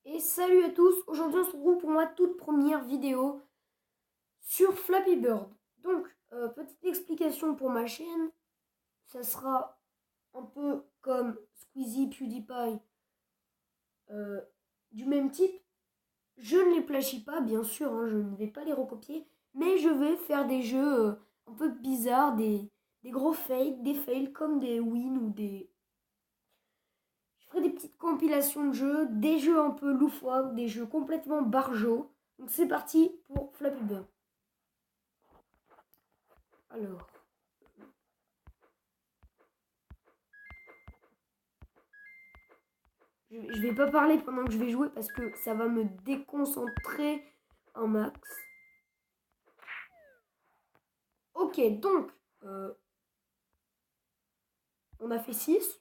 Et salut à tous, aujourd'hui on se retrouve pour ma toute première vidéo sur Flappy Bird. Donc, petite explication pour ma chaîne, ça sera un peu comme Squeezie, PewDiePie, du même type. Je ne les plagie pas, bien sûr, hein, je ne vais pas les recopier, mais je vais faire des jeux un peu bizarres, des gros fakes, des fails comme des wins ou des... Je ferai des petites compilations de jeux, des jeux un peu loufoques, des jeux complètement barjots. Donc c'est parti pour Flappy Bird. Alors, je vais pas parler pendant que je vais jouer parce que ça va me déconcentrer un max. Ok, donc, on a fait 6.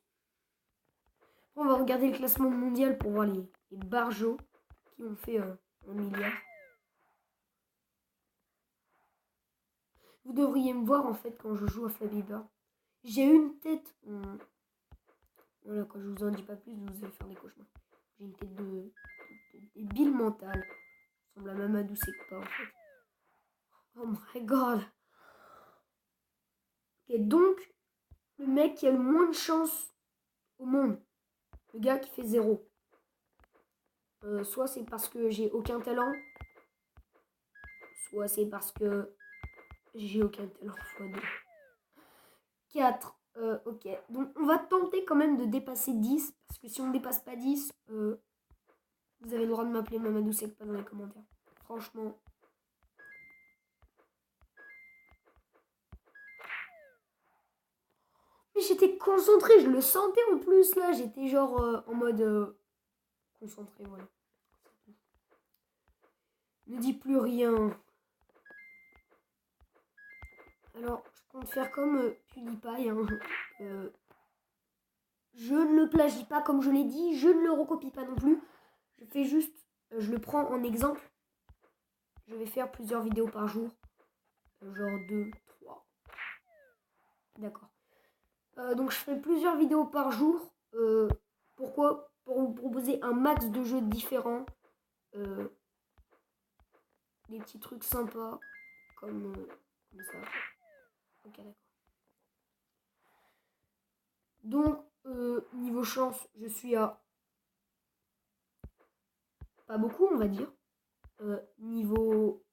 On va regarder le classement mondial pour voir les barjots qui ont fait 1 milliard. Vous devriez me voir en fait quand je joue à Flappy Bird. J'ai une tête. Voilà, quand je vous en dis pas plus, vous allez faire des cauchemars. J'ai une tête de débile mental. Ça ressemble à Mamadou Sekpa en fait. Oh my god. Ok, donc, le mec qui a le moins de chance au monde. Le gars qui fait 0. Soit c'est parce que j'ai aucun talent. Soit c'est parce que j'ai aucun talent x2. 4. Ok. Donc on va tenter quand même de dépasser 10. Parce que si on ne dépasse pas 10, vous avez le droit de m'appeler Mamadou Sekpa dans les commentaires. Franchement. Mais j'étais concentré, je le sentais en plus là. J'étais genre en mode concentré, voilà. Ne dis plus rien. Alors, je compte faire comme PewDiePie. Hein. Je ne le plagie pas comme je l'ai dit. Je ne le recopie pas non plus. Je fais juste, je le prends en exemple. Je vais faire plusieurs vidéos par jour. Genre 2, 3. D'accord. Donc je fais plusieurs vidéos par jour. Pourquoi? Pour vous proposer un max de jeux différents. Des petits trucs sympas. Comme ça. Ok, d'accord. Donc, niveau chance, je suis à pas beaucoup, on va dire. Niveau...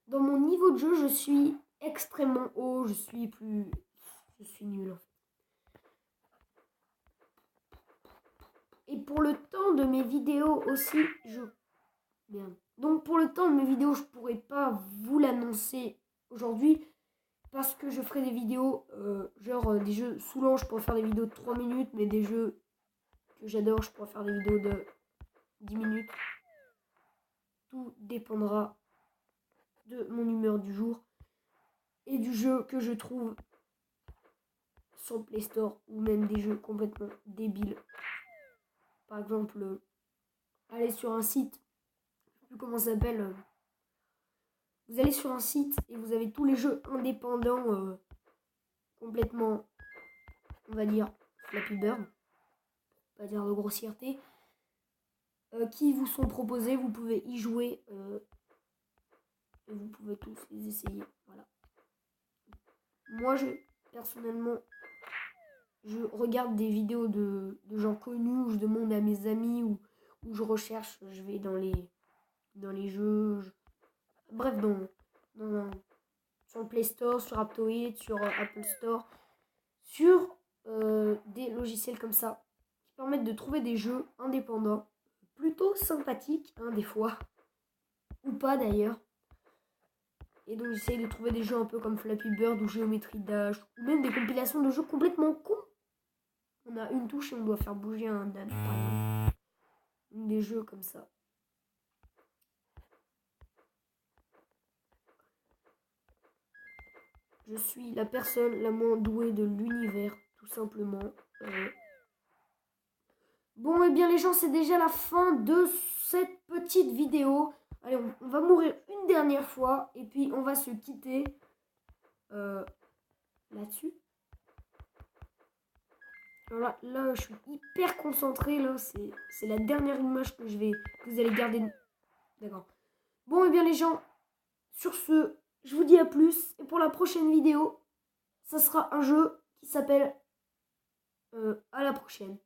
Dans mon niveau de jeu, je suis extrêmement haut. Je suis nul, en fait. Et pour le temps de mes vidéos aussi, Bien. Donc pour le temps de mes vidéos, je pourrais pas vous l'annoncer aujourd'hui. Parce que je ferai des vidéos, des jeux saoulants, je pourrais faire des vidéos de 3 minutes. Mais des jeux que j'adore, je pourrais faire des vidéos de 10 minutes. Tout dépendra de mon humeur du jour. Et du jeu que je trouve sur le Play Store. Ou même des jeux complètement débiles. Par exemple, aller sur un site, je sais plus comment ça s'appelle. Vous allez sur un site et vous avez tous les jeux indépendants complètement, on va dire, Flappy Bird, pas dire de grossièreté, qui vous sont proposés. Vous pouvez y jouer et vous pouvez tous les essayer. Voilà. Moi, personnellement, je regarde des vidéos de gens connus où je demande à mes amis ou je recherche, je vais dans les jeux, bref, sur le Play Store, sur Aptoid, sur Apple Store, sur des logiciels comme ça qui permettent de trouver des jeux indépendants plutôt sympathiques, hein, des fois, ou pas d'ailleurs. Et donc j'essaye de trouver des jeux un peu comme Flappy Bird ou Geometry Dash, ou même des compilations de jeux complètement cons. On a une touche et on doit faire bouger un dad, par exemple. Des jeux comme ça. Je suis la personne la moins douée de l'univers, tout simplement. Bon, et bien les gens, c'est déjà la fin de cette petite vidéo. Allez, on va mourir une dernière fois et puis on va se quitter là-dessus. Alors là, je suis hyper concentré. Là, c'est la dernière image que vous allez garder. D'accord. Bon, et bien les gens, sur ce, je vous dis à plus. Et pour la prochaine vidéo, ça sera un jeu qui s'appelle à la prochaine.